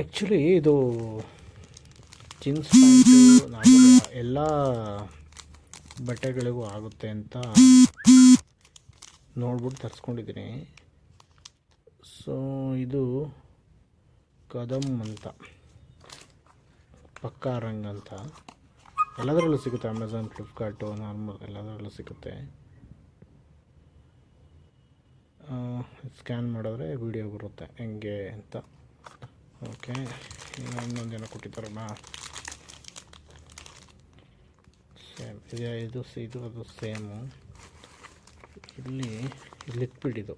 Actually ಇದು jeans pant normal ಎಲ್ಲ ಬಟ್ಟೆಗಳಿಗೂ ಆಗುತ್ತೆ ಅಂತ ನೋಡ್ಬಿಟ್ಟು ತರಿಸ್ಕೊಂಡಿದ್ದೀನಿ. ಸೊ ಇದು ಕದಮ್ ಅಂತ, ಪಕ್ಕಾ ರಂಗ್ ಅಂತ ಎಲ್ಲದರಲ್ಲೂ ಸಿಗುತ್ತೆ. ಅಮೆಝಾನ್, ಫ್ಲಿಪ್ಕಾರ್ಟು, ನಾರ್ಮಲ್ ಎಲ್ಲದರಲ್ಲೂ ಸಿಗುತ್ತೆ. ಸ್ಕ್ಯಾನ್ ಮಾಡಿದ್ರೆ ವಿಡಿಯೋ ಬರುತ್ತೆ ಹೆಂಗೆ ಅಂತ. ಓಕೆ, ಇನ್ನೊಂದೇನೋ ಕೊಟ್ಟಿದ್ದಾರಲ್ಲ, ಸೇಮ್ ಇದೆ. ಇದು ಅದು ಸೇಮು. ಇಲ್ಲಿ ಲಿಕ್ವಿಡ್ ಇದು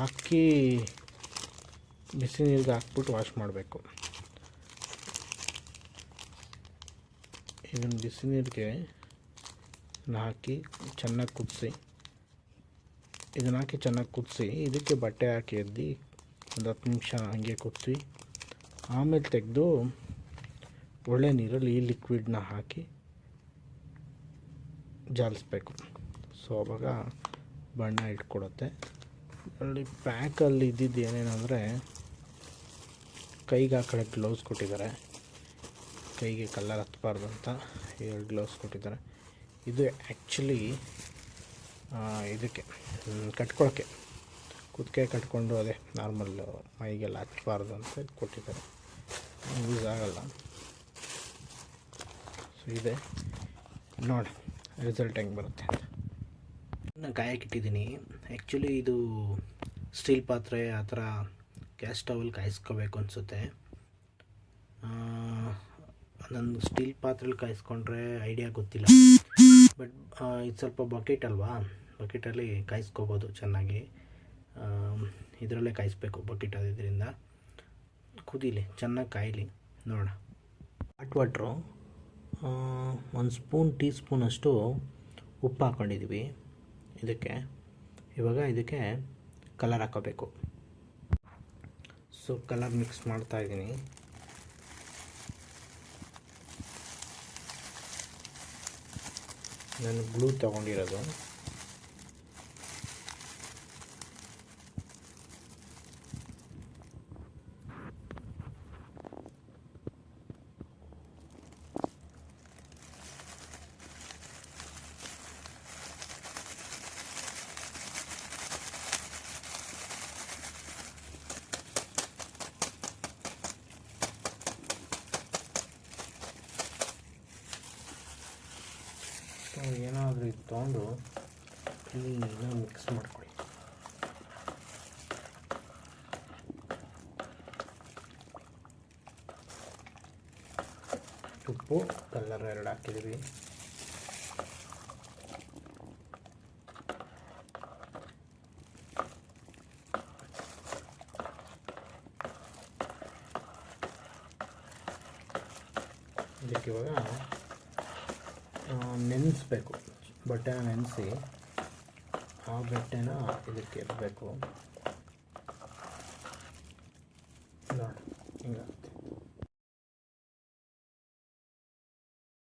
ಹಾಕಿ ಬಿಸಿ ನೀರಿಗೆ ಹಾಕ್ಬಿಟ್ಟು ವಾಶ್ ಮಾಡಬೇಕು. ಇದನ್ನು ಬಿಸಿ ನೀರಿಗೆ ಹಾಕಿ ಚೆನ್ನಾಗಿ ಕುದಿಸಿ, ಇದಕ್ಕೆ ಬಟ್ಟೆ ಹಾಕಿ ಎದ್ದು ಒಂದು 10 ನಿಮಿಷ ಹಂಗೆ ಕುದಿಸಿ, ಆಮೇಲೆ ತೆಗೆದು ಒಳ್ಳೆ ನೀರಲ್ಲಿ ಈ ಲಿಕ್ವಿಡ್ನ ಹಾಕಿ ಜಾಲಿಸ್ಬೇಕು. ಸೊ ಆವಾಗ ಬಣ್ಣ ಇಟ್ಕೊಡುತ್ತೆ. ಅಲ್ಲಿ ಪ್ಯಾಕಲ್ಲಿ ಇದ್ದಿದ್ದು ಏನೇನಂದರೆ, ಕೈಗೆ ಹಾಕೊಳ್ಳೋಕ್ಕೆ ಗ್ಲೌಸ್ ಕೊಟ್ಟಿದ್ದಾರೆ, ಕೈಗೆ ಕಲರ್ ಹತ್ತಬಾರ್ದು ಅಂತ 2 ಗ್ಲೌಸ್ ಕೊಟ್ಟಿದ್ದಾರೆ. ಇದು ಆ್ಯಕ್ಚುಲಿ ಇದಕ್ಕೆ ಕಟ್ಕೊಳ್ಳೋಕ್ಕೆ, ಕುತ್ತಿಗೆ ಕಟ್ಕೊಂಡು ಅದೇ ನಾರ್ಮಲ್ ಮೈಗೆಲ್ಲ ಹಚ್ಚಬಾರ್ದು ಅಂತ ಕೊಟ್ಟಿದ್ದಾರೆ. ಯೂಸ್ ಆಗಲ್ಲ. ಸೊ ಇದೆ, ನೋಡಿ ರಿಸಲ್ಟ್ ಹೆಂಗೆ ಬರುತ್ತೆ ಅಂತ. ನಾನು ಕಾಯಕ್ಕಿಟ್ಟಿದ್ದೀನಿ. ಆ್ಯಕ್ಚುಲಿ ಇದು ಸ್ಟೀಲ್ ಪಾತ್ರೆ ಆ ಥರ ಗ್ಯಾಸ್ ಸ್ಟವಲ್ಲಿ ಕಾಯಿಸ್ಕೋಬೇಕು ಅನಿಸುತ್ತೆ. ನನ್ನ ಸ್ಟೀಲ್ ಪಾತ್ರೆಲಿ ಕಾಯಿಸ್ಕೊಂಡ್ರೆ ಐಡಿಯಾ ಗೊತ್ತಿಲ್ಲ. ಬಟ್ ಇದು ಸ್ವಲ್ಪ ಬಕೆಟ್ ಅಲ್ವಾ, ಬಕೆಟಲ್ಲಿ ಕಾಯಿಸ್ಕೋಬೋದು ಚೆನ್ನಾಗಿ. ಇದರಲ್ಲೇ ಕಾಯಿಸ್ಬೇಕು, ಬಕೆಟ್ ಅದರಿಂದ ಕುದೀಲಿ, ಚೆನ್ನಾಗಿ ಕಾಯಲಿ ನೋಡೋಣ. ಹಾಟ್ ವಾಟ್ರು 1 ಟೀ ಸ್ಪೂನಷ್ಟು ಉಪ್ಪು ಹಾಕ್ಕೊಂಡಿದ್ದೀವಿ ಇದಕ್ಕೆ. ಇವಾಗ ಇದಕ್ಕೆ ಕಲರ್ ಹಾಕೋಬೇಕು. ಸೊ ಕಲರ್ ಮಿಕ್ಸ್ ಮಾಡ್ತಾಯಿದ್ದೀನಿ. ನಾನು ಬ್ಲೂ ತೊಗೊಂಡಿರೋದು. ಏನಾದರೂ ಇದು ತೊಗೊಂಡು ಕ್ಲೀನಾಗಿ ಮಿಕ್ಸ್ ಮಾಡ್ಕೊಳ್ಳಿ. ಉಪ್ಪು, ಕಲರ್ 2 ಹಾಕಿದ್ದೀವಿ. ಇದಕ್ಕೆ ಇವಾಗ ನೆನೆಸ್ಬೇಕು. ಬಟ್ಟೆನ ನೆನೆಸಿ ಆ ಬಟ್ಟೆನ ಇದಕ್ಕೆ ಇರಬೇಕು ನೋಡಿ ಹಿಂಗೆ.